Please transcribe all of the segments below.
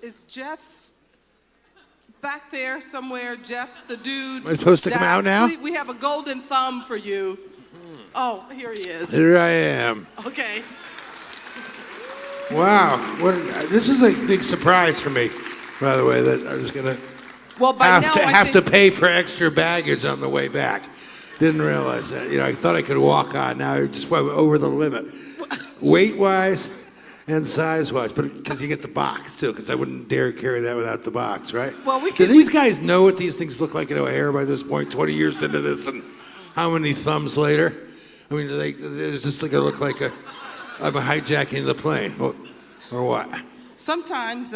Is Jeff back there somewhere? Jeff, the dude. Am I supposed to come out now? We have a golden thumb for you. Oh, here he is. Here I am. Okay. Wow. This is a big surprise for me, by the way, that I was going to have to pay for extra baggage on the way back. Didn't realize that. I thought I could walk on. Now I just went over the limit. Weight-wise and size-wise, but because you get the box, too, because I wouldn't dare carry that without the box, right? Well, Do these guys know what these things look like at O'Hare by this point, 20 years into this, and how many thumbs later? I mean, it's just going to look like I'm hijacking the plane, or what? Sometimes,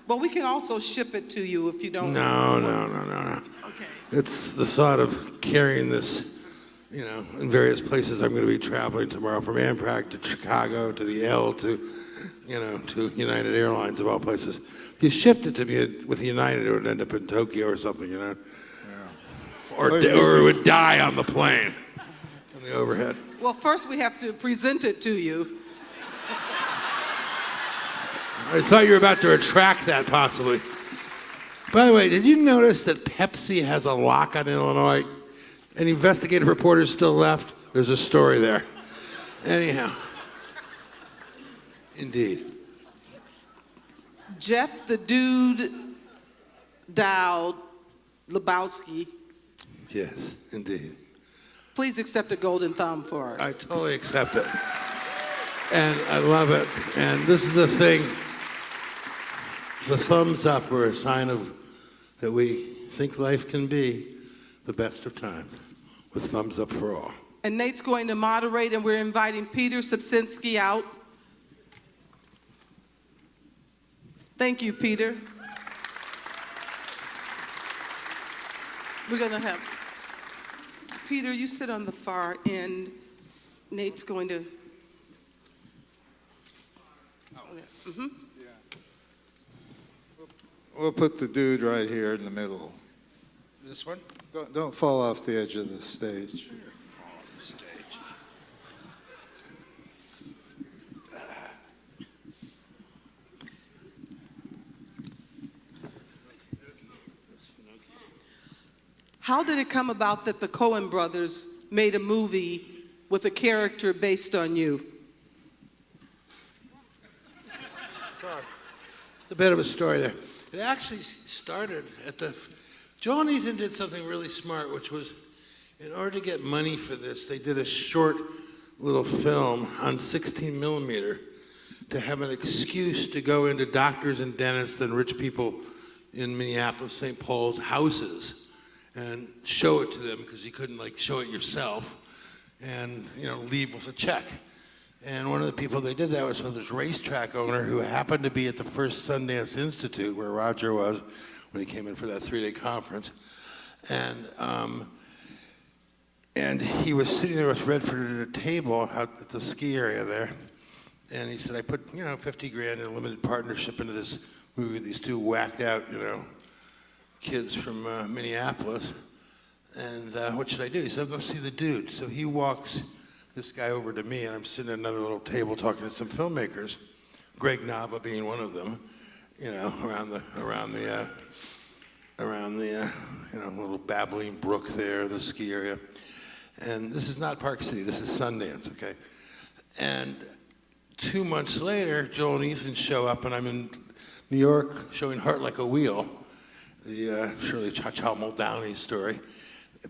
we can also ship it to you if you don't. No. Okay. It's the thought of carrying this, in various places I'm going to be traveling tomorrow, from Amtrak to Chicago to the L to United Airlines of all places. If you shipped it to me with United, it would end up in Tokyo or something, Yeah. Or it would die on the plane, on the overhead. Well, first we have to present it to you. I thought you were about to retract that, possibly. By the way, did you notice that Pepsi has a lock on Illinois? Any investigative reporters still left? There's a story there. Anyhow. Indeed. Jeff, the dude, Dowd, Lebowski. Yes, indeed. Please accept a golden thumb for us. I totally accept it. And I love it. And this is a thing. The thumbs up are a sign of that we think life can be the best of times, with thumbs up for all. And Nate's going to moderate, and we're inviting Peter Subsinski out. Thank you, Peter. We're going to have Peter, you sit on the far end. Nate's going to. Mm-hmm. We'll put the dude right here in the middle. This one? Don't fall off the edge of the stage. Fall off the stage. How did it come about that the Coen brothers made a movie with a character based on you? It's a bit of a story there. It actually started at Joel and Ethan did something really smart, which was, in order to get money for this, they did a short little film on 16 millimeter to have an excuse to go into doctors and dentists and rich people in Minneapolis, St. Paul's houses and show it to them, because you couldn't show it yourself and leave with a check. And one of the people they did that was with this racetrack owner who happened to be at the first Sundance Institute where Roger was when he came in for that 3-day conference. And he was sitting there with Redford at a table out at the ski area there. And he said, I put, $50 grand in a limited partnership into this movie with these two whacked out, kids from Minneapolis. And what should I do? He said, I'll go see the dude. So he walks this guy over to me, and I'm sitting at another little table talking to some filmmakers, Greg Nava being one of them, around the little babbling brook there, the ski area. And this is not Park City, this is Sundance, okay? And 2 months later, Joel and Ethan show up, and I'm in New York showing Heart Like a Wheel, the Shirley Cha-Cha Muldowney story.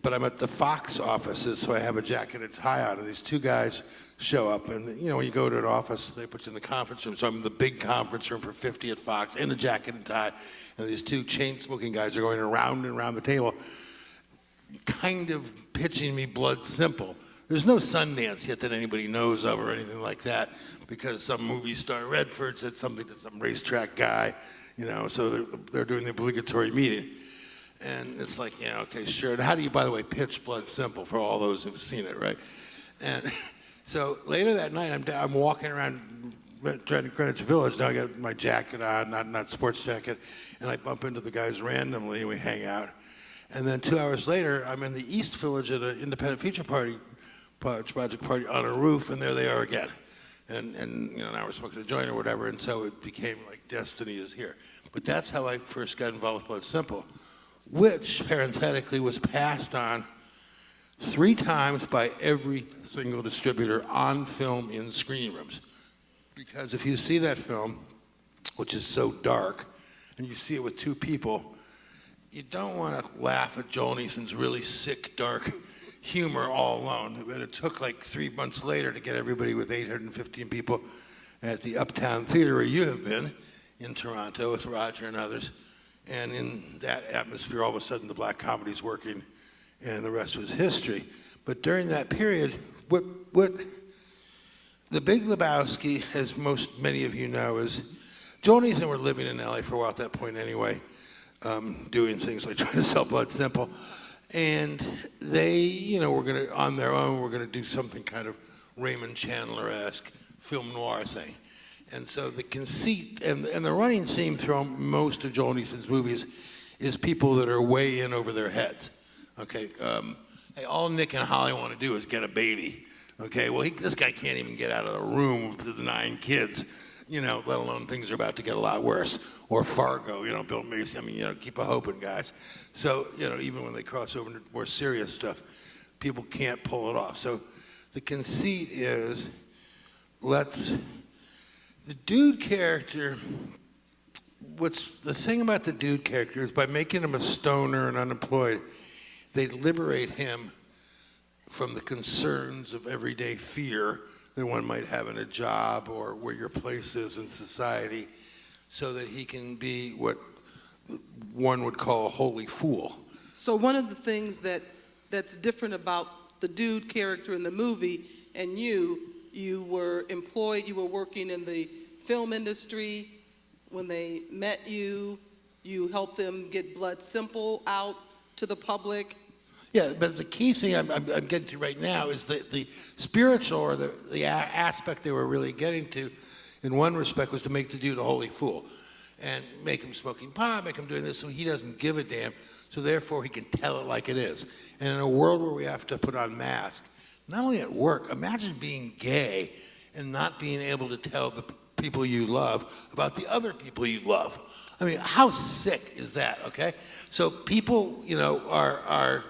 But I'm at the Fox offices, so I have a jacket and tie on, and these two guys show up. And, when you go to an office, they put you in the conference room. So I'm in the big conference room for 50 at Fox, in a jacket and tie. And these two chain-smoking guys are going around and around the table, kind of pitching me Blood Simple. There's no Sundance yet that anybody knows of or anything like that, because some movie star Redford said something to some racetrack guy, so they're doing the obligatory meeting. And it's like, okay, sure. And how do you, by the way, pitch Blood Simple for all those who've seen it, right? And so later that night, I'm walking around Greenwich Village. Now I got my jacket on, not sports jacket, and I bump into the guys randomly, and we hang out. And then 2 hours later, I'm in the East Village at an independent feature project party on a roof, and there they are again. and you know, now we're smoking a joint or whatever, and so it became like destiny is here. But that's how I first got involved with Blood Simple, which parenthetically was passed on 3 times by every single distributor on film in screening rooms. Because if you see that film, which is so dark, and you see it with 2 people, you don't want to laugh at Joel Neeson's really sick, dark humor all alone. But it took like 3 months later to get everybody with 815 people at the Uptown Theater where you have been in Toronto with Roger and others. And in that atmosphere, all of a sudden the black comedy's working and the rest was history. But during that period, what the Big Lebowski, as many of you know, is Joel and Ethan were living in LA for a while at that point anyway, doing things like trying to sell Blood Simple. And they, you know, were going to, on their own, were going to do something kind of Raymond Chandler-esque film noir thing. And so the conceit and the running theme through most of Joel and Ethan's movies is people that are way in over their heads. Okay, hey, all Nick and Holly want to do is get a baby. Okay, well, this guy can't even get out of the room with the 9 kids, you know, let alone things are about to get a lot worse. Or Fargo, you know, Bill Macy. I mean, you know, keep a hoping, guys. So, you know, even when they cross over into more serious stuff, people can't pull it off. So the conceit is, the dude character, the thing about the dude character is by making him a stoner and unemployed, they liberate him from the concerns of everyday fear that one might have in a job or where your place is in society, so that he can be what one would call a holy fool. So one of the things that's different about the dude character in the movie and you were employed, you were working in the film industry. When they met you, you helped them get Blood Simple out to the public. Yeah, but the key thing I'm getting to right now is the spiritual or the aspect they were really getting to, in one respect, was to make the dude a holy fool and make him smoking pot, make him doing this so he doesn't give a damn, so therefore he can tell it like it is. And in a world where we have to put on masks, not only at work, imagine being gay and not being able to tell the people you love about the other people you love. I mean, how sick is that, okay? So people, you know,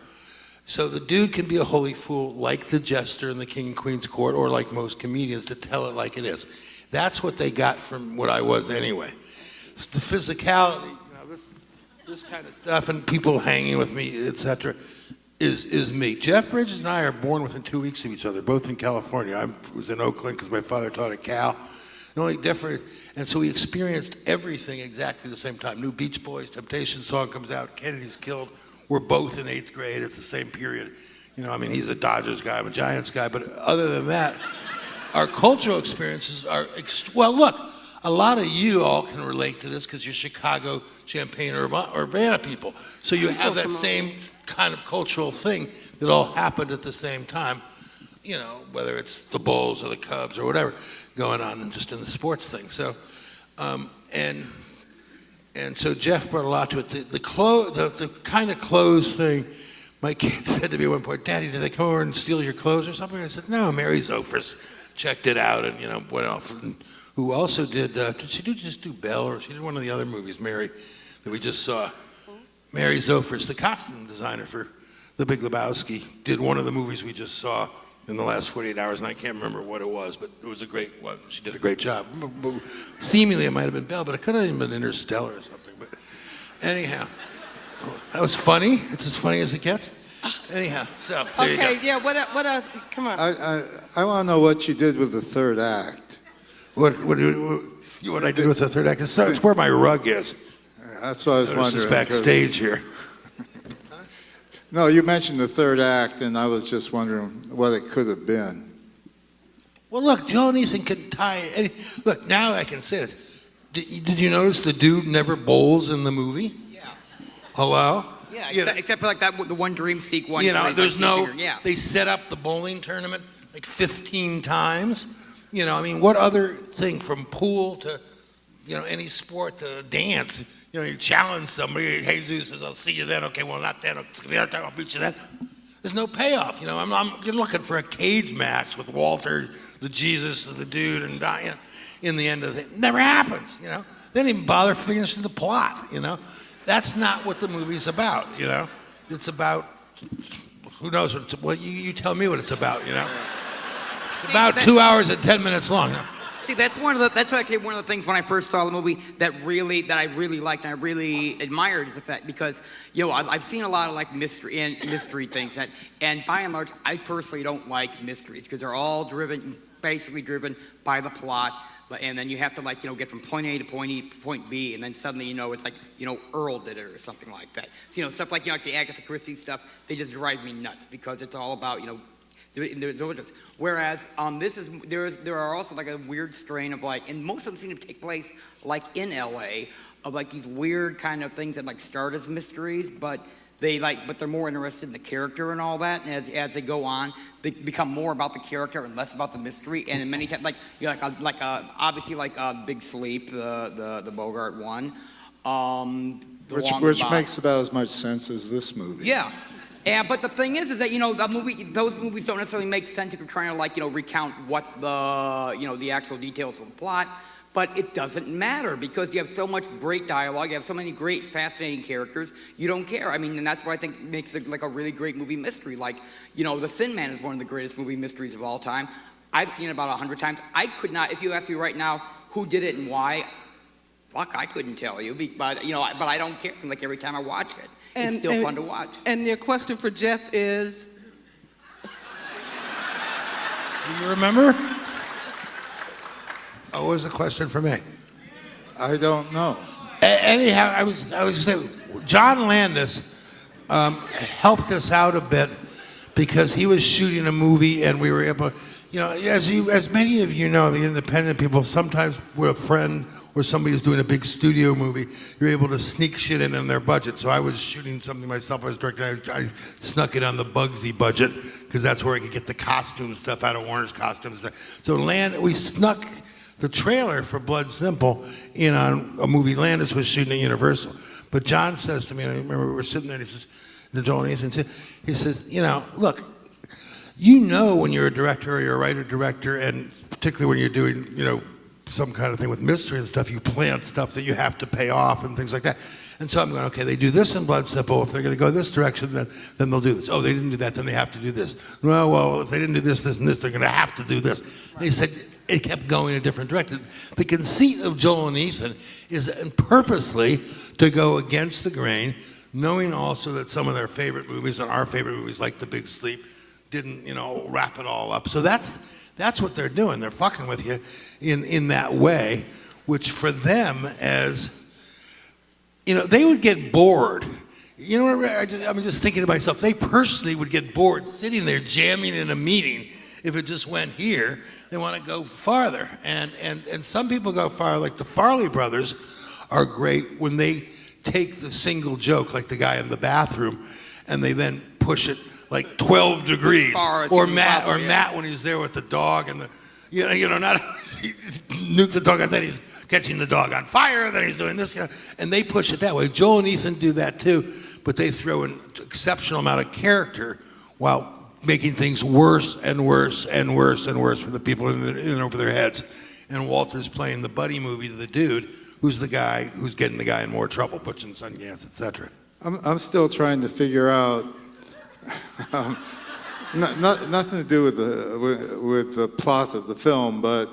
so the dude can be a holy fool like the jester in the King and Queen's Court, or like most comedians, to tell it like it is. That's what they got from what I was anyway. The physicality, you know, this kind of stuff, and people hanging with me, etc., is me. Jeff Bridges and I are born within 2 weeks of each other, both in California. I was in Oakland because my father taught at Cal. The only difference, and so we experienced everything exactly the same time. New Beach Boys, Temptation song comes out, Kennedy's killed. We're both in 8th grade. It's the same period. You know, I mean, he's a Dodgers guy, I'm a Giants guy, but other than that, our cultural experiences are, well, look, a lot of you all can relate to this because you're Chicago, Champaign, Urbana people. So you have that same kind of cultural thing that all happened at the same time, you know, whether it's the Bulls or the Cubs or whatever going on just in the sports thing. So, and so Jeff brought a lot to it. The kind of clothes thing, my kid said to me at one point, "Daddy, did they come over and steal your clothes or something?" I said, "No, Mary Zophis checked it out," and, you know, went off. And who also did she just do Belle, or she did one of the other movies, Mary, that we just saw? Mary Zophis, the costume designer for The Big Lebowski, did one of the movies we just saw in the last 48 hours, and I can't remember what it was, but it was a great one. She did a great job. Seemingly it might have been Belle, but it could have even been Interstellar or something. But anyhow, that was funny. It's as funny as it gets. Anyhow, so there you go. Okay, yeah, come on. I want to know what you did with the third act. What I did with the third act? It's where my rug is. That's what I was wondering. This is backstage here. No, you mentioned the third act, and I was just wondering what it could have been. Well, look, Joel and Ethan can tie. Look, now I can say this. Did you notice the dude never bowls in the movie? Yeah. Hello? Yeah, except for like that, the one dream sequence. You know, there's no. Yeah. They set up the bowling tournament like 15 times. You know, I mean, what other thing from pool to, you know, any sport to dance? You know, you challenge somebody. Jesus says, "I'll see you then." Okay, well, not then. I'll beat you then. There's no payoff. You know, you're looking for a cage match with Walter, the Jesus, the dude, and you know, in the end of it. Never happens. You know, they didn't even bother finishing the plot. You know, that's not what the movie's about. You know, it's about who knows what it's. Well, you tell me what it's about. You know, it's about 2 hours and 10 minutes long. You know? See, that's actually one of the things when I first saw the movie that I really liked and I really admired is the fact because you know I've seen a lot of like mystery things and by and large I personally don't like mysteries because they're all basically driven by the plot, and then you have to like you know get from point A to point B, and then suddenly you know it's like you know Earl did it or something like that. So, you know, stuff like you know like the Agatha Christie stuff, they just drive me nuts because it's all about you know. Whereas there are also like a weird strain of like, and most of them seem to take place like in LA, of like these weird kind of things that like start as mysteries, but they're more interested in the character and all that. And as they go on, they become more about the character and less about the mystery. And in many times, like you know, obviously like Big Sleep, the Bogart one, Which makes about as much sense as this movie. Yeah. Yeah, but the thing is that you know those movies don't necessarily make sense if you're trying to like you know recount what the actual details of the plot. But it doesn't matter because you have so much great dialogue, you have so many great, fascinating characters. You don't care. I mean, and that's what I think makes it like a really great movie mystery. Like you know, The Thin Man is one of the greatest movie mysteries of all time. I've seen it about 100 times. I could not, if you ask me right now who did it and why. Fuck, I couldn't tell you, but you know, but I don't care. Like every time I watch it. It's still fun to watch. And your question for Jeff is? Do you remember? Oh, what was the question for me? I don't know. Anyhow, I was saying, John Landis helped us out a bit because he was shooting a movie and we were able, you know, as many of you know, the independent people, sometimes we're a friend or somebody who's doing a big studio movie, you're able to sneak shit in their budget. So I was shooting something myself, I was directing, I snuck it on the Bugsy budget, because that's where I could get the costume stuff out of Warner's costumes. So we snuck the trailer for Blood Simple in on a movie Landis was shooting at Universal. But John says to me, I remember we were sitting there, and he says, to Joel and Ethan too, he says, you know, look, you know when you're a director or you're a writer-director, and particularly when you're doing, you know, some kind of thing with mystery and stuff, you plant stuff that you have to pay off and things like that. And so I'm going, okay, they do this in Blood Simple. If they're going to go this direction, then they'll do this. Oh, they didn't do that, then they have to do this. Well, if they didn't do this, this, and this, they're going to have to do this. And he said it kept going in a different direction. The conceit of Joel and Ethan is purposely to go against the grain, knowing also that some of their favorite movies and our favorite movies, like The Big Sleep, didn't, you know, wrap it all up. So that's what they're doing. They're fucking with you in that way, which for them as, you know, they would get bored. You know, I'm just thinking to myself, they personally would get bored sitting there jamming in a meeting. If it just went here, they want to go farther. And some people go far, like the Farley brothers are great when they take the single joke, like the guy in the bathroom, and they then push it like 12 degrees, or Matt when he's there with the dog and the, you know, not he nukes the dog. I thought he's catching the dog on fire. Then he's doing this, you know, and they push it that way. Joel and Ethan do that too, but they throw an exceptional amount of character while making things worse and worse and worse and worse for the people in over their heads. And Walter's playing the buddy movie to the dude who's the guy who's getting the guy in more trouble, pushing Sundance, etc. I'm still trying to figure out. Nothing to do with the plot of the film, but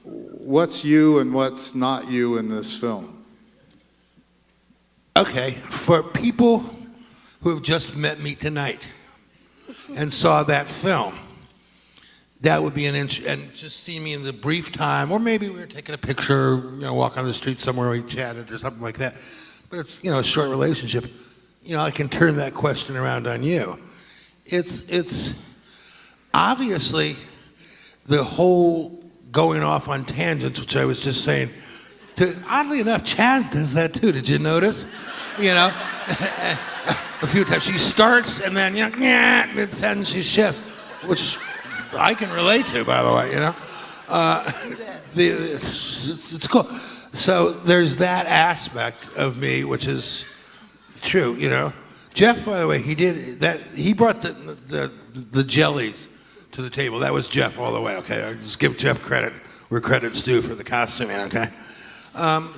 what's you and what's not you in this film? Okay, for people who have just met me tonight and saw that film, that would be and just see me in the brief time, or maybe we were taking a picture, you know, walk on the street somewhere, we chatted or something like that. But it's, you know, a short relationship. You know, I can turn that question around on you. It's obviously the whole going off on tangents, which I was just saying. Oddly enough, Chaz does that too. Did you notice? You know, a few times she starts and then, you know, mid-sentence she shifts, which I can relate to, by the way. You know, it's cool. So there's that aspect of me, which is true, you know. Jeff, by the way, he did that. He brought the jellies to the table. That was Jeff all the way. Okay, I just give Jeff credit where credit's due for the costuming. Okay,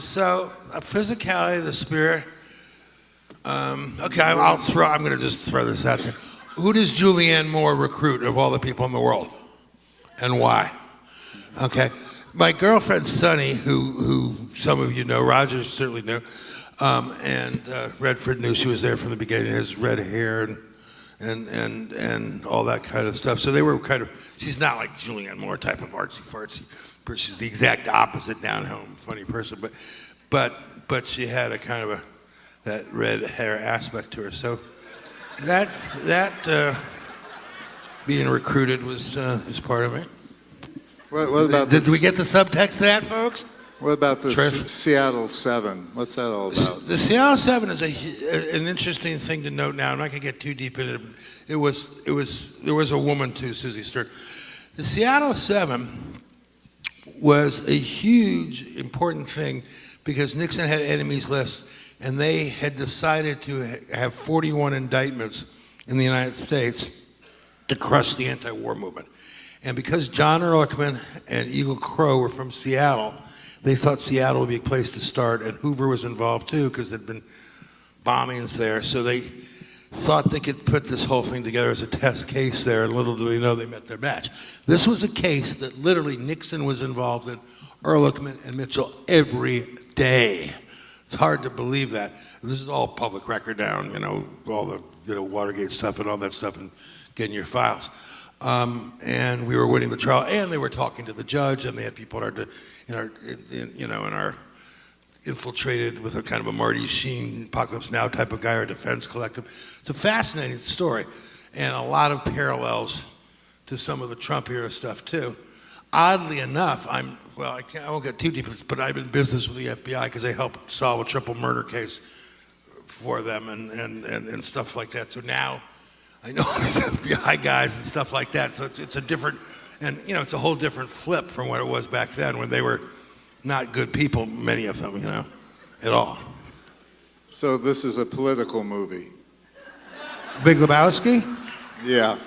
so physicality, the spirit. Okay, I'm going to just throw this out there. Who does Julianne Moore recruit of all the people in the world, and why? Okay, my girlfriend Sunny, who some of you know, Roger certainly knew. And Redford knew she was there from the beginning. His red hair and all that kind of stuff. So they were kind of. She's not like Julianne Moore type of artsy fartsy. She's the exact opposite, down home, funny person. But she had a kind of that red hair aspect to her. So that being recruited was part of it. What about Did we get the subtext to that, folks? What about the Seattle 7? What's that all about? The Seattle 7 is an interesting thing to note now. I'm not going to get too deep in it. There was a woman too, Susie Stern. The Seattle 7 was a huge, important thing because Nixon had enemies list, and they had decided to have 41 indictments in the United States to crush the anti-war movement. And because John Ehrlichman and Eagle Crow were from Seattle, they thought Seattle would be a place to start, and Hoover was involved too because there'd been bombings there. So they thought they could put this whole thing together as a test case there, and little do they know they met their match. This was a case that literally Nixon was involved in, Ehrlichman and Mitchell every day. It's hard to believe that. This is all public record now, all the Watergate stuff and all that stuff, and getting your files. And we were winning the trial, and they were talking to the judge, and they had people in our infiltrated with a kind of a Marty Sheen, Apocalypse Now type of guy, or Defense Collective. It's a fascinating story, and a lot of parallels to some of the Trump era stuff too. Oddly enough, I won't get too deep, but I'm in business with the FBI because they helped solve a triple murder case for them and stuff like that. So now I know these FBI guys and stuff like that. So it's a different, and it's a whole different flip from what it was back then when they were not good people, many of them, at all. So this is a political movie. Big Lebowski? Yeah.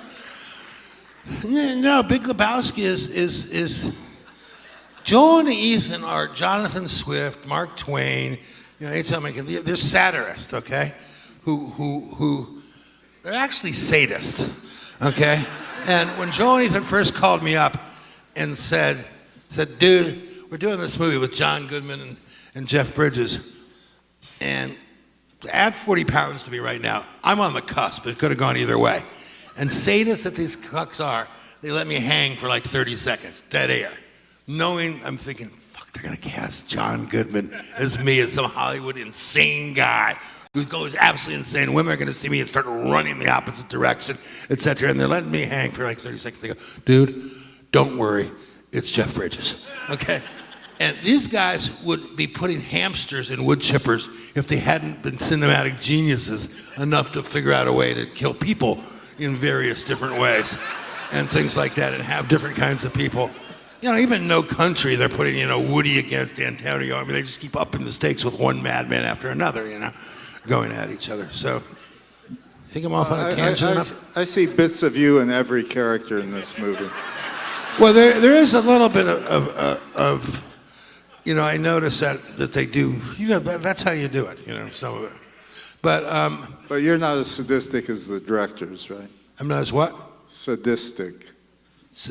No, Big Lebowski is Joel and Ethan are Jonathan Swift, Mark Twain. They're satirists, okay? Who they're actually sadists, okay? And when Joel and Ethan first called me up and said, dude, we're doing this movie with John Goodman and Jeff Bridges, and add 40 pounds to me right now. I'm on the cusp. It could have gone either way. And sadists that these cucks are, they let me hang for like 30 seconds, dead air. Knowing, I'm thinking, fuck, they're gonna cast John Goodman as me, as some Hollywood insane guy who goes absolutely insane. Women are gonna see me and start running the opposite direction, etc. And they're letting me hang for like 30 seconds. They go, dude, don't worry, it's Jeff Bridges, okay? And these guys would be putting hamsters in wood chippers if they hadn't been cinematic geniuses enough to figure out a way to kill people in various different ways and things like that, and have different kinds of people. Even No Country, they're putting, Woody against Antonio. I mean, they just keep upping the stakes with one madman after another, going at each other. So, I think I'm off on a tangent enough. I see bits of you in every character in this movie. Well, there is a little bit of I notice that they do, that's how you do it, some of it. But you're not as sadistic as the directors, right? I'm not as what? Sadistic.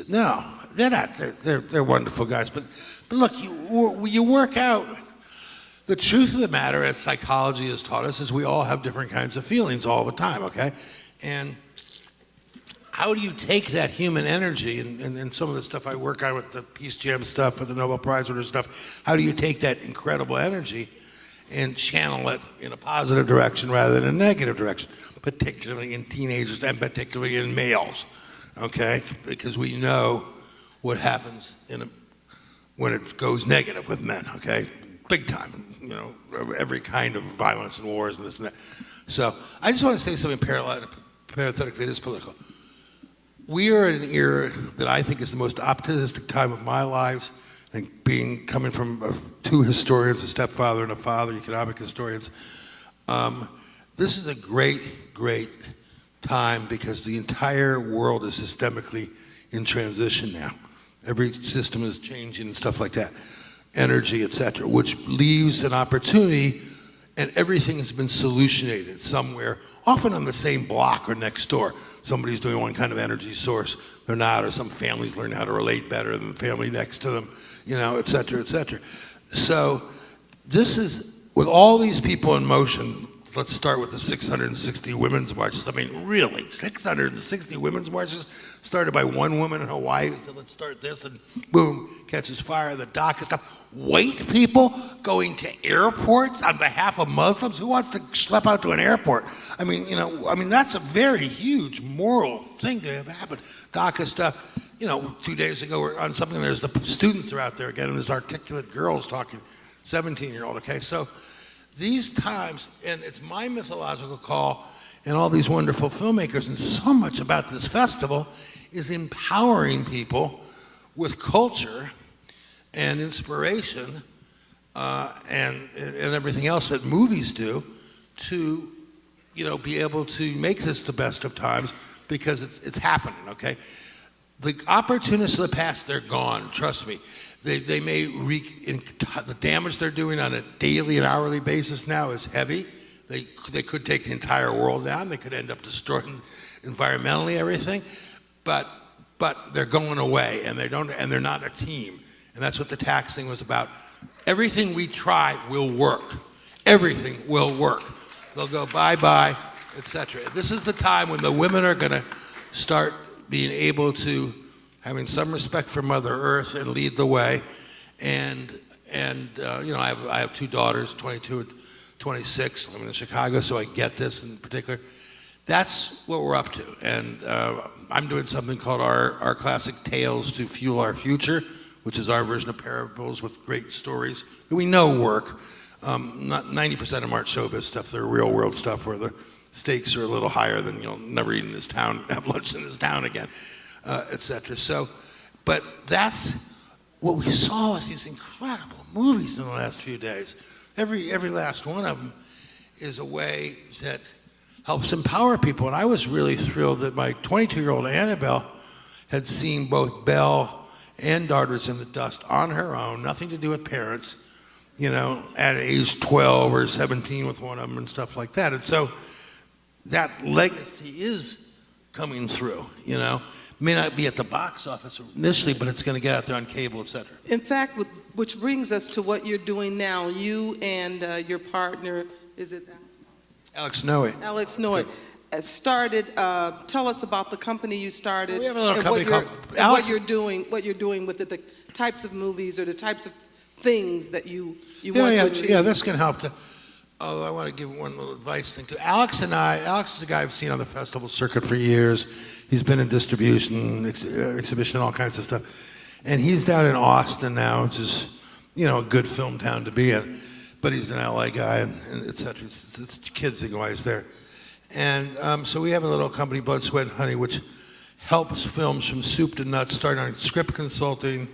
No, they're not. They're wonderful guys. But look, you work out. The truth of the matter, as psychology has taught us, is we all have different kinds of feelings all the time, okay? And how do you take that human energy and some of the stuff I work on with the Peace Jam stuff, with the Nobel Prize winner stuff, how do you take that incredible energy and channel it in a positive direction rather than a negative direction, particularly in teenagers and particularly in males, okay? Because we know what happens when it goes negative with men, okay? Big time, every kind of violence and wars and this and that. So I just want to say something parenthetically this political. We are in an era that I think is the most optimistic time of my lives, and coming from two historians, a stepfather and a father, economic historians, this is a great, great time because the entire world is systemically in transition now. Every system is changing and stuff like that, energy, etc., which leaves an opportunity, and everything has been solutionated somewhere, often on the same block or next door. Somebody's doing one kind of energy source, they're not, or some families learn how to relate better than the family next to them, et cetera, et cetera. So this is, with all these people in motion, let's start with the 660 women's marches. I mean, really, 660 women's marches started by one woman in Hawaii who said, let's start this, and boom, catches fire, the dock and stuff. White people going to airports on behalf of Muslims? Who wants to schlep out to an airport? I mean, that's a very huge moral thing to have happened. DACA stuff, 2 days ago, we're on something, there's the students are out there again, and there's articulate girls talking, 17-year-old, okay? So these times, and it's my mythological call, and all these wonderful filmmakers, and so much about this festival is empowering people with culture and inspiration and everything else that movies do to, be able to make this the best of times because it's happening, okay? The opportunists of the past, they're gone, trust me. They may the damage they're doing on a daily and hourly basis now is heavy. They could take the entire world down. They could end up destroying environmentally everything, but they're going away, and they're not a team. And that's what the tax thing was about. Everything we try will work. Everything will work. They'll go bye-bye, etc. This is the time when the women are going to start being able to having some respect for Mother Earth and lead the way. And I have two daughters, 22 and 26. I'm in Chicago, so I get this in particular. That's what we're up to. And I'm doing something called our classic Tales to Fuel Our Future, which is our version of parables with great stories that we know work. Not 90% of them aren't showbiz stuff. They're real world stuff where the stakes are a little higher than you'll never eat in this town, have lunch in this town again. Etc. So, but that's what we saw with these incredible movies in the last few days. Every last one of them is a way that helps empower people. And I was really thrilled that my 22-year-old Annabelle had seen both Belle and Daughters in the Dust on her own, nothing to do with parents, at age 12 or 17 with one of them and stuff like that. And so that legacy is coming through, May not be at the box office initially, but it's going to get out there on cable, et cetera. In fact, which brings us to what you're doing now. You and your partner, is it Alex Noe. Alex Noe, started. Tell us about the company you started. We have a little company called What you're doing with it, the types of movies or the types of things that you want to achieve. Yeah, this can help. I want to give one little advice thing to Alex and I. Alex is a guy I've seen on the festival circuit for years. He's been in distribution, exhibition, all kinds of stuff. And he's down in Austin now, which is, a good film town to be in. But he's an LA guy, and et cetera. It's kids and guys there. And so we have a little company, Blood, Sweat, and Honey, which helps films from soup to nuts, starting on script consulting,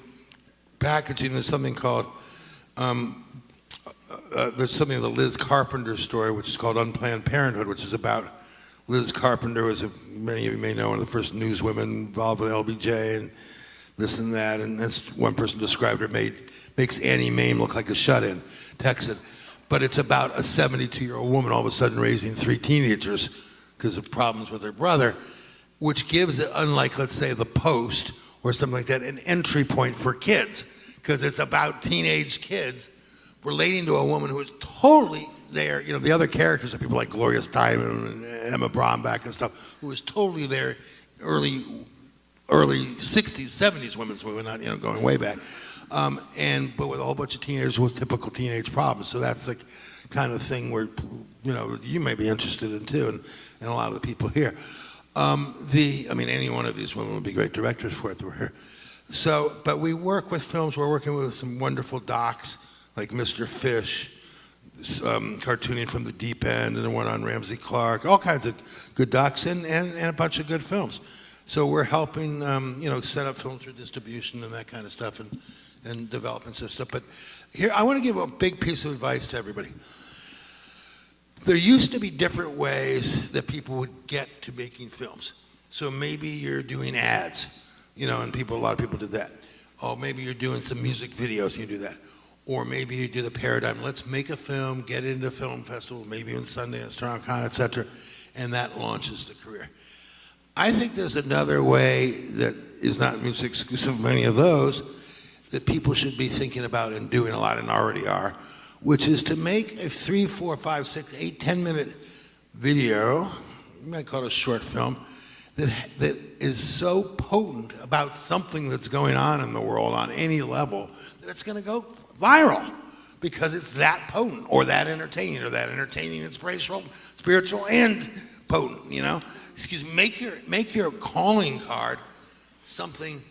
packaging. There's something called... there's something of the Liz Carpenter story, which is called Unplanned Parenthood, which is about Liz Carpenter, was many of you may know, one of the first newswomen involved with LBJ and this and that. And as one person described her, makes Annie Mame look like a shut-in Texan. But it's about a 72-year-old woman all of a sudden raising 3 teenagers because of problems with her brother, which gives it, unlike, let's say, The Post or something like that, an entry point for kids, because it's about teenage kids relating to a woman who is totally there. The other characters are people like Gloria Steinem and Emma Bromback and stuff, who was totally there, early 60s, 70s women's movement, not going way back, but with a whole bunch of teenagers with typical teenage problems. So that's the kind of thing where you may be interested in too, and a lot of the people here. Any one of these women would be great directors for it that were here. So, but we work with films. We're working with some wonderful docs, like Mr. Fish, cartooning from the deep end, and the one on Ramsey Clark, all kinds of good docs, and a bunch of good films. So we're helping, set up films for distribution and that kind of stuff, and developing some stuff. But here, I want to give a big piece of advice to everybody. there used to be different ways that people would get to making films. So maybe you're doing ads, you know, and a lot of people did that. Oh, maybe you're doing some music videos, you do that. Or maybe you do the paradigm, let's make a film, get into a film festival, maybe in Sundance, Toronto, etc., and that launches the career. I think there's another way that is not mutually exclusive of many of those that people should be thinking about and doing a lot and already are, which is to make a 3, 4, 5, 6, 8, 10-minute video, you might call it a short film, that is so potent about something that's going on in the world on any level that it's going to go viral because it's that potent or that entertaining inspirational, spiritual, and potent, you know? Excuse me, make your calling card something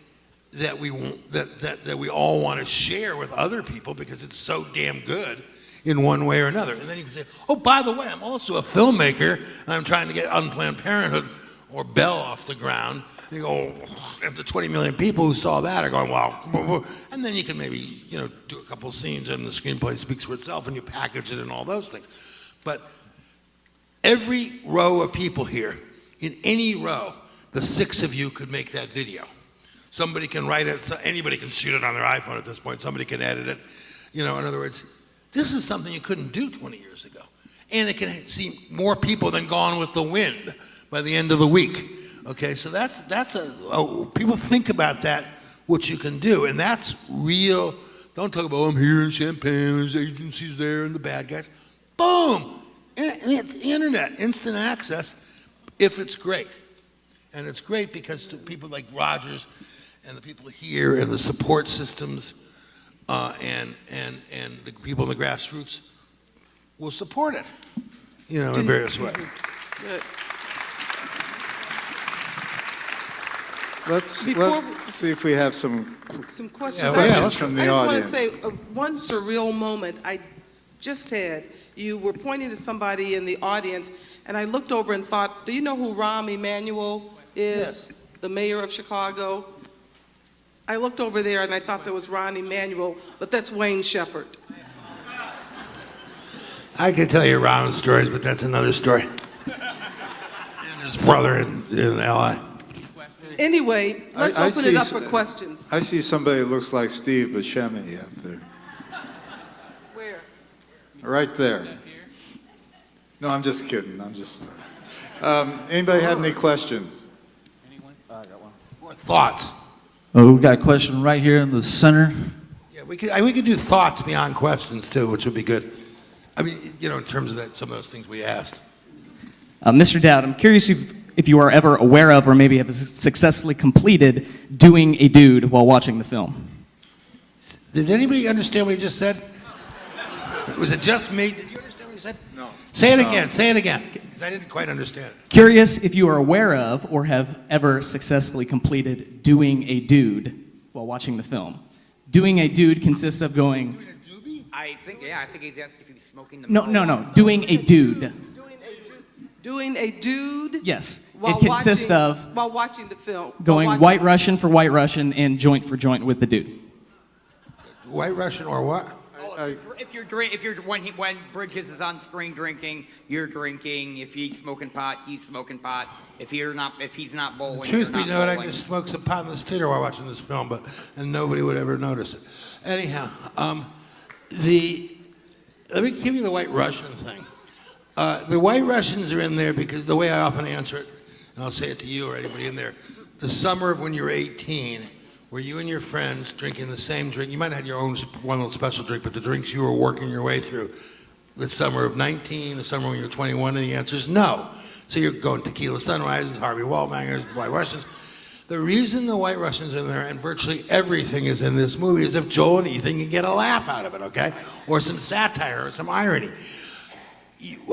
that we all want to share with other people because it's so damn good in one way or another. And then you can say, oh, by the way, I'm also a filmmaker, and I'm trying to get Unplanned Parenthood or Bell off the ground. And you go, oh, after 20 million people who saw that are going, wow. And then you can maybe, you know, do a couple scenes and the screenplay speaks for itself and you package it and all those things. But every row of people here, in any row, the 6 of you could make that video. Somebody can write it, anybody can shoot it on their iPhone at this point, somebody can edit it. You know, in other words, this is something you couldn't do 20 years ago. And it can see more people than Gone with the Wind by the end of the week. Okay, so people think about that, what you can do, and that's real. Don't talk about, I'm here in Champaign, there's agencies there and the bad guys. Boom! It's internet, instant access, if it's great. And it's great because to people like Rogers and the people here and the support systems and the people in the grassroots will support it, you know, in various ways. Let's see if we have some questions. questions from the I just want to audience. say one surreal moment I just had. You were pointing to somebody in the audience, and I looked over and thought, do you know who Rahm Emanuel is? Yes. The mayor of Chicago? I looked over there and I thought that was Ron Emanuel, but that's Wayne Shepherd. I could tell you Ron's stories, but that's another story. And his brother in L.A. Anyway, let's open it up for questions. I see somebody that looks like Steve Buscemi out there. Where? Right there. No, I'm just kidding. Anybody have any questions? Anyone? I got one. Or thoughts? Oh, we got a question right here in the center. Yeah, we could do thoughts beyond questions too, which would be good. I mean, you know, in terms of some of those things we asked. Mr. Dowd, I'm curious if you are ever aware of or maybe have successfully completed doing a dude while watching the film. Did anybody understand what he just said? Was it just me? Did you understand what he said? No. Say it again, because I didn't quite understand it. Curious if you are aware of or have ever successfully completed doing a dude while watching the film. Doing a dude consists of going... I think he's asking if he's smoking the No. Doing a dude. Doing a dude? Yes. While It consists of while watching the film. going White Russian for White Russian and joint for joint with the dude. White Russian or what? When Bridges is on screen drinking, you're drinking. If he's smoking pot, he's smoking pot. If he's not bowling, The truth you're be not known, I bowling. just smoked some pot in this theater while watching this film, and nobody would ever notice it. Anyhow, let me give you the White Russian thing. The White Russians are in there because the way I often answer it, and I'll say it to you or anybody in there, the summer of when you were 18, were you and your friends drinking the same drink? You might have had your own one little special drink, but the drinks you were working your way through, the summer of 19, the summer when you were 21, and the answer is no. So you're going Tequila Sunrises, Harvey Waldbangers, White Russians. The reason the White Russians are in there and virtually everything is in this movie is if Joel and Ethan can get a laugh out of it, okay? Or some satire or some irony.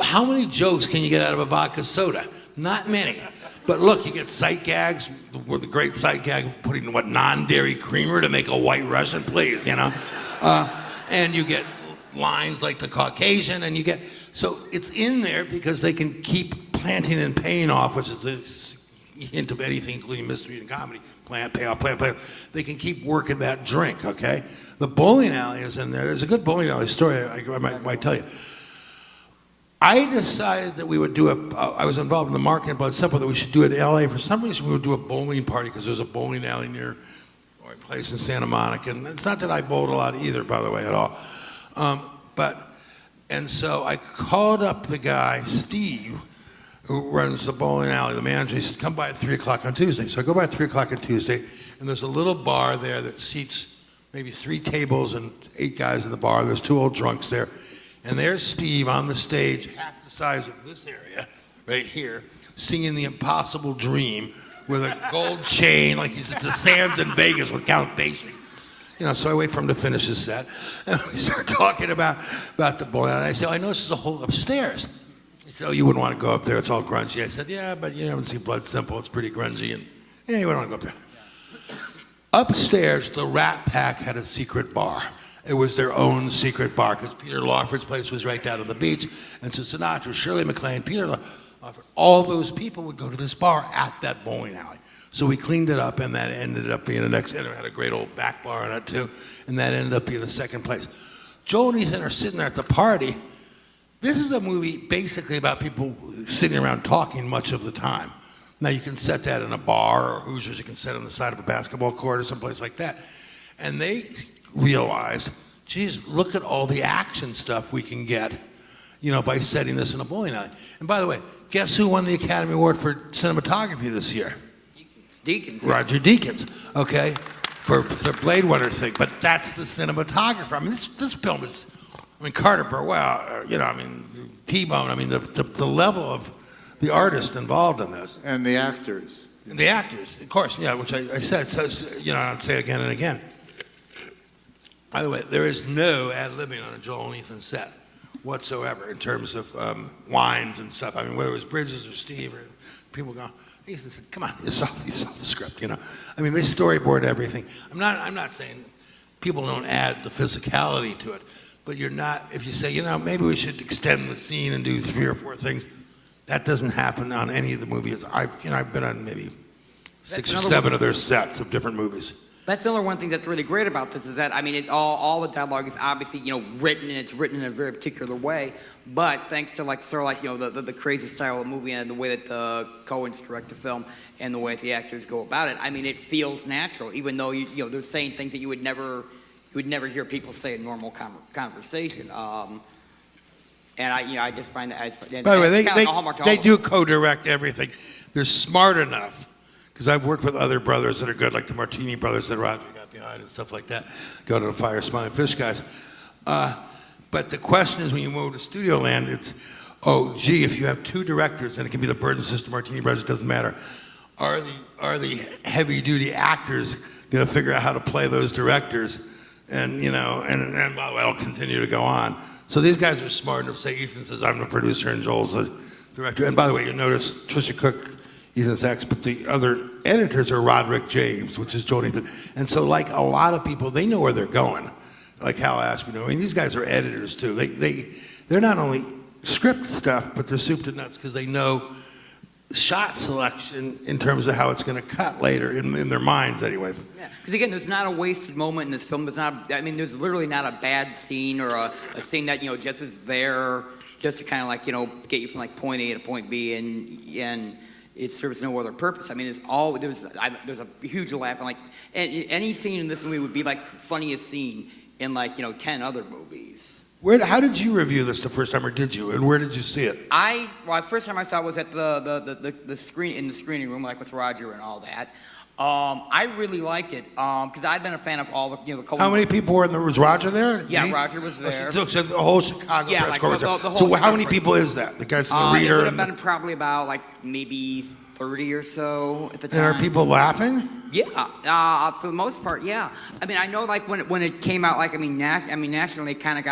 How many jokes can you get out of a vodka soda? Not many. But look, you get sight gags, with the great sight gag of putting, non-dairy creamer to make a White Russian, please, you know? And you get lines like the Caucasian, and so it's in there because they can keep planting and paying off, which is the hint of anything, including mystery and comedy. Plant, pay off, plant, pay off. They can keep working that drink, okay? The bowling alley is in there. There's a good bowling alley story I might tell you. I decided that we would do I was involved in the marketing, but it's simple that we should do it in LA. For some reason, we would do a bowling party because there's a bowling alley near our place in Santa Monica. And it's not that I bowled a lot either, by the way, at all. And so I called up the guy, Steve, who runs the bowling alley, the manager. He said, come by at 3 o'clock on Tuesday. So I go by at 3 o'clock on Tuesday, and there's a little bar there that seats maybe 3 tables and 8 guys in the bar. There's 2 old drunks there. And there's Steve on the stage, half the size of this area, right here, singing The Impossible Dream with a gold chain, like he's at the Sands in Vegas with Count Basie. You know, so I wait for him to finish his set. And we start talking about the bowling. And I say, I know this is a hole upstairs. He said, oh, you wouldn't want to go up there. It's all grungy. I said, yeah, but you haven't seen Blood Simple. It's pretty grungy. And yeah, you wouldn't want to go up there. Upstairs, the Rat Pack had a secret bar. It was their own secret bar because Peter Lawford's place was right down on the beach. And so Sinatra, Shirley MacLaine, Peter Lawford, all those people would go to this bar at that bowling alley. So we cleaned it up, and that ended up being the next. And it had a great old back bar on it too, and that ended up being the second place. Joel and Ethan are sitting there at the party. This is a movie basically about people sitting around talking much of the time. Now you can set that in a bar or Hoosiers. You can set it on the side of a basketball court or someplace like that. And they realized, geez, look at all the action stuff we can get, you know, by setting this in a bowling alley. And by the way, guess who won the Academy Award for cinematography this year? Deakins. Roger Deakins, okay, for the Blade Runner thing. But that's the cinematographer. I mean, this film is, I mean, Carter Burwell, you know, I mean, T-Bone, I mean, the level of the artist involved in this. And the actors. And the actors, of course, yeah, which I said, so, you know, I'd say again and again. By the way, there is no ad-libbing on a Joel and Ethan set whatsoever in terms of lines and stuff. I mean, whether it was Bridges or Steve or people going, Ethan said, come on, you saw the script, you know. I mean, they storyboard everything. I'm not saying people don't add the physicality to it, but you're not, if you say, you know, maybe we should extend the scene and do 3 or 4 things, that doesn't happen on any of the movies. I've been on maybe 6 or 7 of their sets of different movies. That's another one thing that's really great about this is that, I mean, it's all the dialogue is obviously, you know, written, and it's written in a very particular way. But thanks to like sort of like, you know, the crazy style of the movie and the way that the Coens direct the film and the way that the actors go about it, I mean, it feels natural, even though you know they're saying things that you would never hear people say in normal conversation. And I just find that. By the way, they do co-direct everything. They're smart enough. Because I've worked with other brothers that are good, like the Martini brothers that Roger got behind and stuff like that. Go to the Fire Smiling Fish guys. But the question is, when you move to Studio Land, it's, oh, gee, if you have 2 directors, and it can be the Bird and Sister Martini brothers, it doesn't matter. Are the heavy-duty actors going to figure out how to play those directors? And, you know, and by the way, it'll continue to go on. So these guys are smart enough to say, Ethan says, I'm the producer and Joel's the director. And by the way, you'll notice Tricia Cook, Ethan's ex, but the other editors are Roderick James, which is Joel and Ethan. And so, like a lot of people, they know where they're going. Like Hal Ashby, I mean, these guys are editors too. They're not only script stuff, but they're soup to nuts because they know shot selection in terms of how it's going to cut later in their minds anyway. Yeah, because again, there's not a wasted moment in this film. There's literally not a bad scene or a scene that, you know, just is there just to kind of like, you know, get you from like point A to point B and it serves no other purpose. I mean, there's a huge laugh, and like any scene in this movie would be like funniest scene in like, you know, 10 other movies. How did you review this the first time, or did you? And where did you see it? The first time I saw it was at the screen in the screening room, like with Roger and all that. I really liked it because I'd been a fan of all the, you know, the Coen. How many people were in there? Was Roger there? Yeah, Roger was there. So the whole Chicago press like corps was the there. whole So how Chicago many people is that? The guys from the It reader? would have been probably about like maybe 30 or so at the time. And are people laughing? Yeah, for the most part, yeah. I mean, I know like when it came out, like nationally, it kind of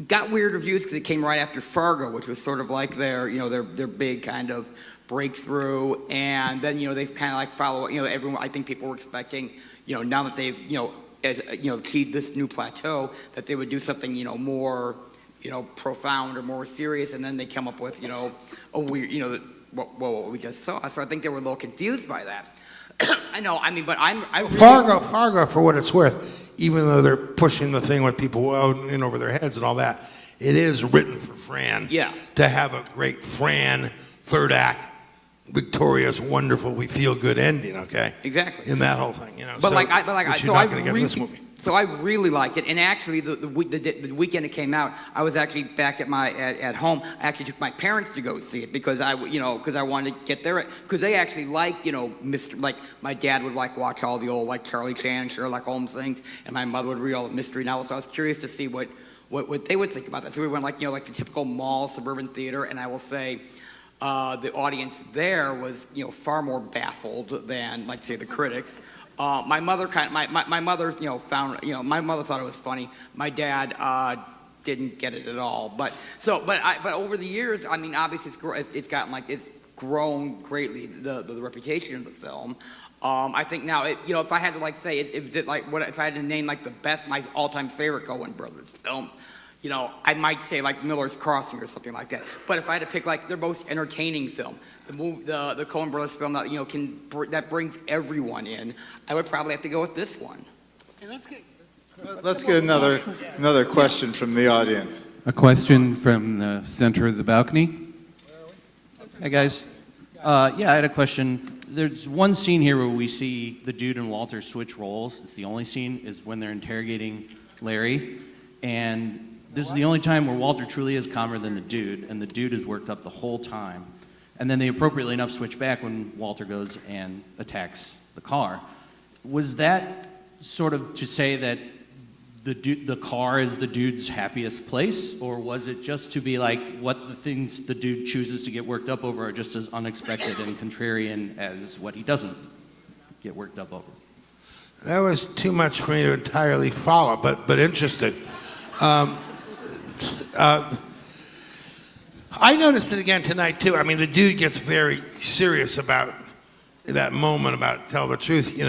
got weird reviews because it came right after Fargo, which was sort of like their big kind of breakthrough, and then, you know, they've kind of like follow, you know, everyone. I think people were expecting, you know, now that they've, you know, achieved this new plateau, that they would do something, you know, more, you know, profound or more serious, and then they come up with, you know, a weird, you know, what we just saw. So I think they were a little confused by that. I know. I mean, but I really, Fargo, for what it's worth, even though they're pushing the thing with people out in over their heads and all that, it is written for Fran. Yeah. To have a great Fran third act, Victoria's wonderful, we feel good ending. Okay. Exactly. In that whole thing, you know. But so, which you're not gonna get in this movie. So I really liked it, and actually the weekend it came out, I was actually back at home. I actually took my parents to go see it because I wanted to get there because they actually like like my dad would like watch all the old like Charlie Chan, Sherlock Holmes things, and my mother would read all the mystery novels. So I was curious to see what they would think about that. So we went like like the typical mall suburban theater, and I will say. The audience there was, far more baffled than, like, say, the critics. My mother my mother, found, my mother thought it was funny. My dad didn't get it at all. But over the years, I mean, obviously it's grown greatly the reputation of the film. I think now, if I had to like say, if I had to name like my all-time favorite Coen Brothers film. I might say like Miller's Crossing or something like that. But if I had to pick like their most entertaining film, the Coen Brothers film that that brings everyone in, I would probably have to go with this one. Let's get another question from the audience. A question from the center of the balcony. Hey guys, I had a question. There's one scene here where we see the dude and Walter switch roles. It's the only scene is when they're interrogating Larry, and this is the only time where Walter truly is calmer than the dude, and the dude is worked up the whole time. And then they appropriately enough switch back when Walter goes and attacks the car. Was that sort of to say that the car is the dude's happiest place, or was it just to be like what the things the dude chooses to get worked up over are just as unexpected and contrarian as what he doesn't get worked up over? That was too much for me to entirely follow, but interesting. I noticed it again tonight too. I mean, the dude gets very serious about that moment about tell the truth,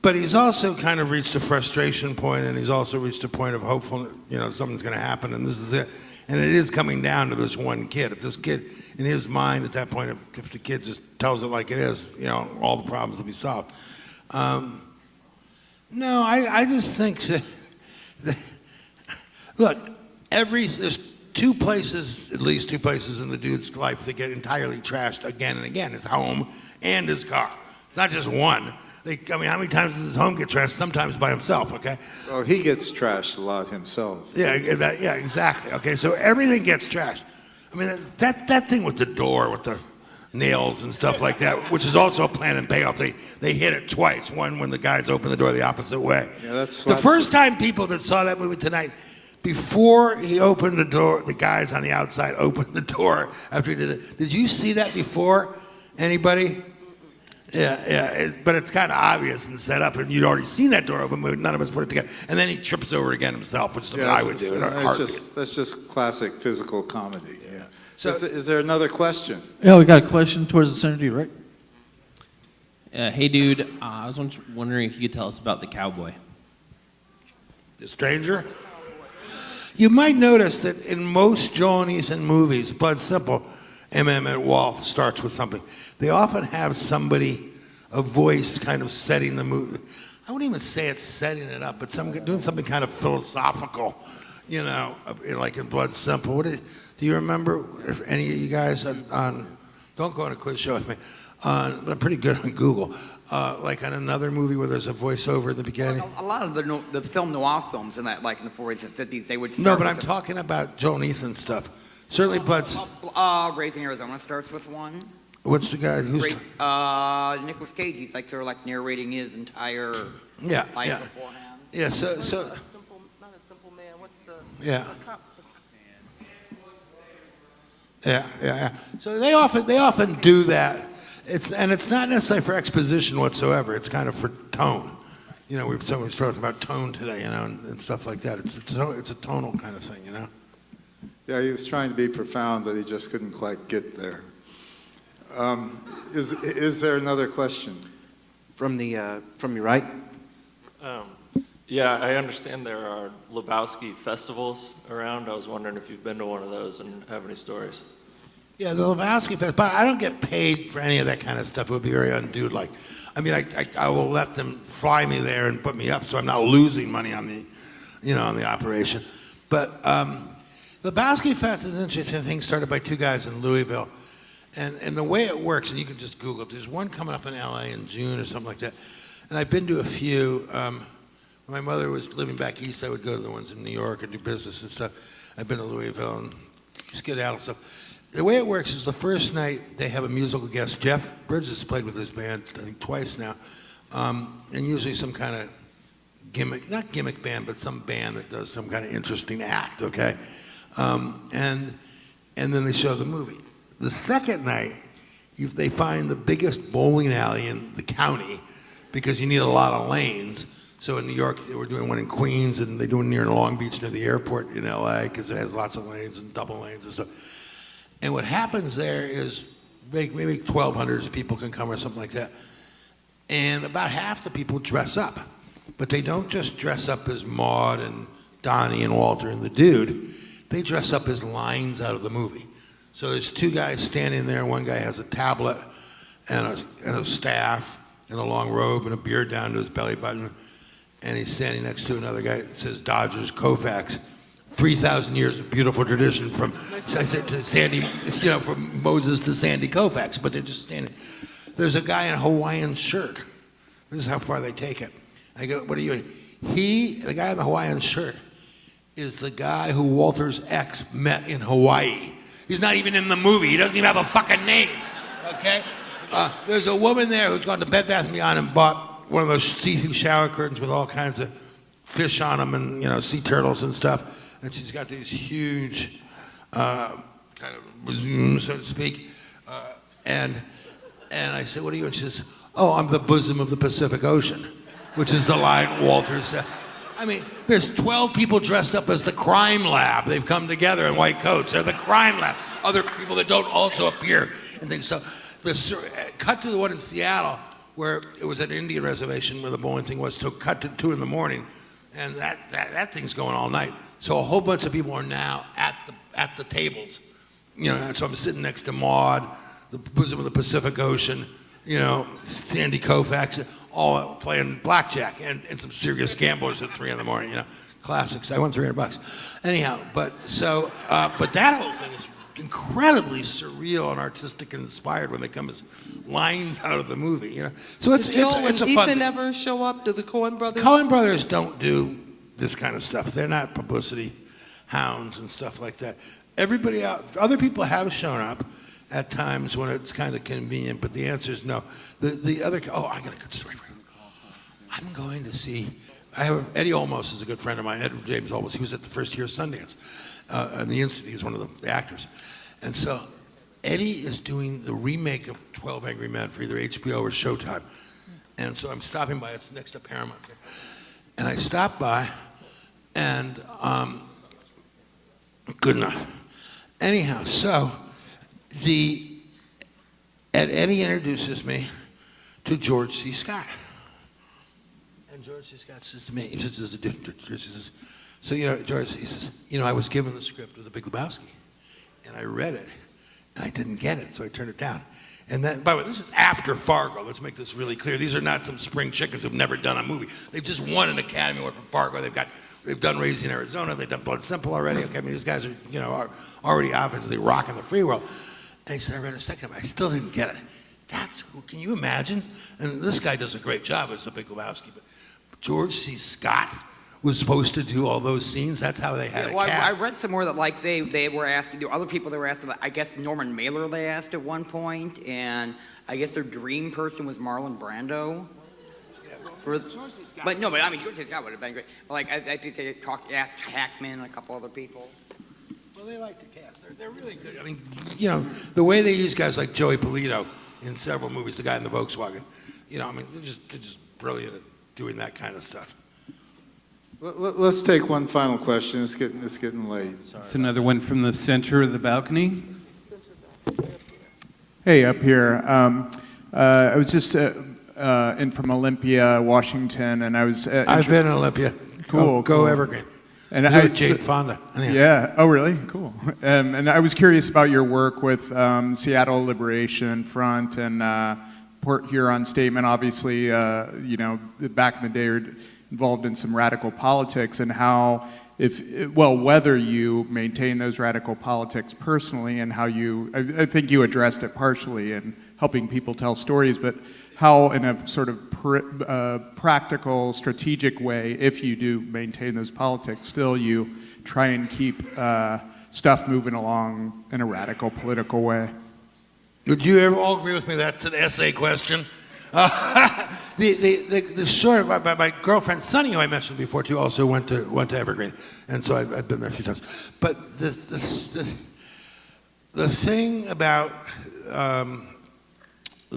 but he's also kind of reached a frustration point, and he's also reached a point of hopeful, something's going to happen, and this is it. And it is coming down to this one kid. If this kid, in his mind at that point, if the kid just tells it like it is, all the problems will be solved. No, I just think that look, there's at least two places in the dude's life that get entirely trashed again and again, his home and his car. It's not just one. How many times does his home get trashed? Sometimes by himself, okay? Oh, he gets trashed a lot himself. Yeah, exactly. Okay, so everything gets trashed. I mean, that thing with the door, with the nails and stuff like that, which is also a plan and payoff. They hit it twice. One when the guys open the door the opposite way. Yeah, that's the first time people that saw that movie tonight, before he opened the door, the guys on the outside opened the door after he did it. Did you see that before? Anybody? Yeah. But it's kind of obvious and set up, and you'd already seen that door open, but none of us put it together. And then he trips over again himself, which is something I would do in a heartbeat. That's just classic physical comedy. Yeah. So, is there another question? Yeah, we got a question towards the center to you, right? Hey, dude, I was wondering if you could tell us about the cowboy. The stranger? You might notice that in most Joel and Ethan movies, Blood Simple, M.M. Wolf starts with something. They often have somebody, a voice kind of setting the movie. I wouldn't even say it's setting it up, but doing something kind of philosophical, like in Blood Simple. Do you remember if any of you guys don't go on a quiz show with me, but I'm pretty good on Google. Like on another movie where there's a voiceover at the beginning. A lot of the film noir films in that, like in the 40s and 50s, they would start. No, but I'm talking about Joel and Ethan stuff. Certainly, Raising Arizona starts with one. What's the guy who's? Nicolas Cage. He's like sort of like narrating his entire life beforehand. Yeah. So. Not a simple man. What's the? Yeah. Yeah. So they often do that. It's not necessarily for exposition whatsoever. It's kind of for tone. Someone's talking about tone today, and stuff like that. It's a tonal kind of thing, Yeah, he was trying to be profound, but he just couldn't quite get there. Is there another question? From your right. Yeah, I understand there are Lebowski festivals around. I was wondering if you've been to one of those and have any stories. Yeah, the Lebowski Fest, but I don't get paid for any of that kind of stuff. It would be very undude-like. I mean, I will let them fly me there and put me up, so I'm not losing money on the, on the operation. But the Lebowski Fest is an interesting thing started by two guys in Louisville, and the way it works, and you can just Google it. There's one coming up in L.A. in June or something like that, and I've been to a few. When my mother was living back east, I would go to the ones in New York and do business and stuff. I've been to Louisville and skedaddle stuff. The way it works is the first night they have a musical guest. Jeff Bridges played with his band, I think twice now, and usually some kind of gimmick, not gimmick band, but some band that does some kind of interesting act, okay? And then they show the movie. The second night, they find the biggest bowling alley in the county because you need a lot of lanes. So in New York, they were doing one in Queens, and they're doing near Long Beach near the airport in LA because it has lots of lanes and double lanes and stuff. And what happens there is maybe 1,200 people can come or something like that. And about half the people dress up. But they don't just dress up as Maude and Donnie and Walter and the Dude. They dress up as lines out of the movie. So there's two guys standing there. One guy has a tablet and a staff and a long robe and a beard down to his belly button. And he's standing next to another guy that says Dodgers Koufax. 3,000 years of beautiful tradition from, I said to Sandy, from Moses to Sandy Koufax, but they're just standing. There's a guy in a Hawaiian shirt. This is how far they take it. I go, what are you doing? The guy in the Hawaiian shirt, is the guy who Walter's ex met in Hawaii. He's not even in the movie. He doesn't even have a fucking name, okay? There's a woman there who's gone to Bed Bath & Beyond and bought one of those see-through shower curtains with all kinds of fish on them and, sea turtles and stuff. And she's got these huge, kind of, so to speak. And I said, what are you? And she says, oh, I'm the bosom of the Pacific Ocean, which is the line Walter said. I mean, there's 12 people dressed up as the crime lab. They've come together in white coats. They're the crime lab. Other people that don't also appear and things. So, cut to the one in Seattle where it was an Indian reservation where the bowling thing was. So cut to 2 in the morning. And that thing's going all night. So a whole bunch of people are now at the tables. And so I'm sitting next to Maude, the bosom of the Pacific Ocean, Sandy Koufax, all playing blackjack and some serious gamblers at 3 in the morning, Classics. I won $300. Anyhow, but that whole thing is incredibly surreal and artistic and inspired when they come as lines out of the movie, So it's Joel it's a and fun Ethan thing. ever show up? Do the Coen brothers? Coen brothers don't do this kind of stuff. They're not publicity hounds and stuff like that. Everybody out, other people have shown up at times when it's kind of convenient, but the answer is no. I got a good story for you. I'm going to see, Eddie Olmos is a good friend of mine, Edward James Olmos. He was at the first year of Sundance. In the Institute, he was one of the actors. And so Eddie is doing the remake of 12 Angry Men for either HBO or Showtime. And so I'm stopping by, it's next to Paramount. And I stopped by, and good enough. Anyhow, so Eddie introduces me to George C. Scott. And George C. Scott says to me, he says, so, George, he says, I was given the script of The Big Lebowski, and I read it, and I didn't get it, so I turned it down. And then, by the way, this is after Fargo. Let's make this really clear. These are not some spring chickens who've never done a movie. They've just won an Academy Award for Fargo. They've done Raising Arizona. They've done Blood Simple already. Okay, I mean, these guys are, already obviously rocking the free world. And he said, I read a second of it. I still didn't get it. Can you imagine? And this guy does a great job as The Big Lebowski, but George C. Scott was supposed to do all those scenes. That's how they had it cast. I read somewhere that they were asking, there were other people that were asked about, I guess Norman Mailer they asked at one point, and I guess their dream person was Marlon Brando. But I mean, George C. Scott would have been great. But I think they asked Hackman and a couple other people. Well, they like to cast. They're really good. I mean, the way they use guys like Joey Polito in several movies, the guy in the Volkswagen, I mean, they're just brilliant at doing that kind of stuff. Let's take one final question. It's getting late. It's another one from the center of the balcony. Hey, up here. I was just in from Olympia, Washington, and I was. I've been in Olympia. Cool. Go Evergreen. And I was with Jane Fonda. Yeah. Oh, really? Cool. And I was curious about your work with Seattle Liberation Front and Port Huron Statement. Obviously, you know, back in the day, you're involved in some radical politics, and how, whether you maintain those radical politics personally, and how you, I think you addressed it partially in helping people tell stories, but how in a sort of practical, strategic way, if you do maintain those politics, still you try and keep stuff moving along in a radical political way. Would you ever all agree with me that's an essay question? The short, my girlfriend Sunny, who I mentioned before too, also went to Evergreen, and so I've been there a few times. But the thing about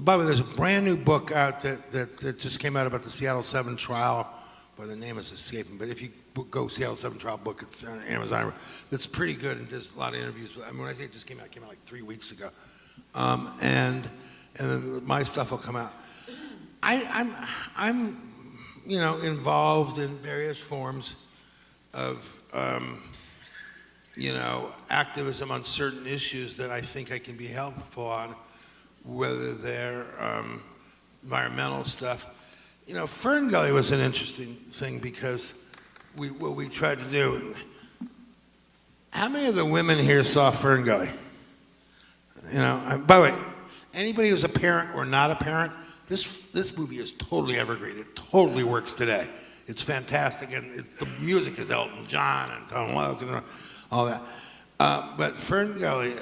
by the way, there's a brand new book out that just came out about the Seattle 7 trial. Boy, the name is escaping, but if you go Seattle 7 trial book, it's on Amazon. It's pretty good and does a lot of interviews. I mean, when I say it just came out like 3 weeks ago. And then my stuff will come out. I'm you know, involved in various forms of you know, activism on certain issues that I think I can be helpful on, whether they're environmental stuff. You know, Fern Gully was an interesting thing because what we tried to do. How many of the women here saw Fern Gully? You know, by the way, anybody who's a parent or not a parent, this movie is totally evergreen. It totally works today. It's fantastic, and the music is Elton John and Tom Loke and all that. But Fern Gully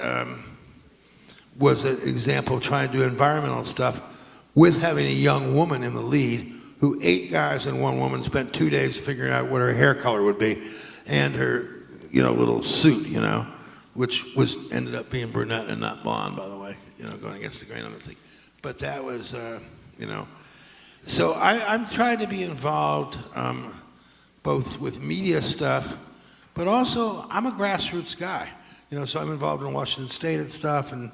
was an example of trying to do environmental stuff with having a young woman in the lead who 8 guys and 1 woman spent 2 days figuring out what her hair color would be and her, you know, little suit, you know, which ended up being brunette and not blonde, by the way, you know, going against the grain on the thing. But that was, you know, so I'm trying to be involved both with media stuff, but also I'm a grassroots guy, you know, so I'm involved in Washington State and stuff and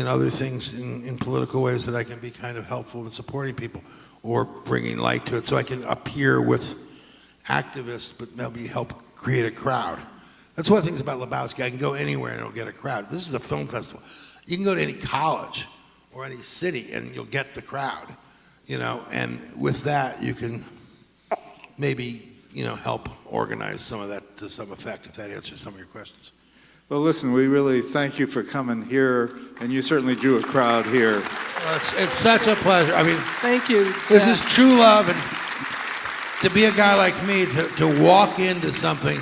other things in political ways that I can be kind of helpful in supporting people or bringing light to it so I can appear with activists, but maybe help create a crowd. That's one of the things about Lebowski. I can go anywhere and it'll get a crowd. This is a film festival. You can go to any college or any city and you'll get the crowd, you know, and with that you can maybe, you know, help organize some of that to some effect, if that answers some of your questions. Well, listen, we really thank you for coming here, and you certainly drew a crowd here. Well, it's such a pleasure. I mean, thank you. This is true love, and to be a guy like me, to walk into something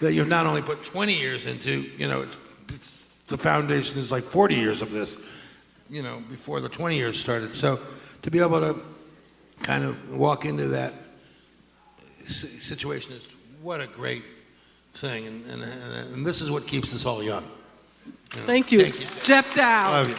that you've not only put 20 years into, you know, it's the foundation is like 40 years of this, you know, before the 20 years started. So to be able to kind of walk into that situation is what a great thing, and this is what keeps us all young. You know? Thank you. Thank you. Jeff Dowd. Love you.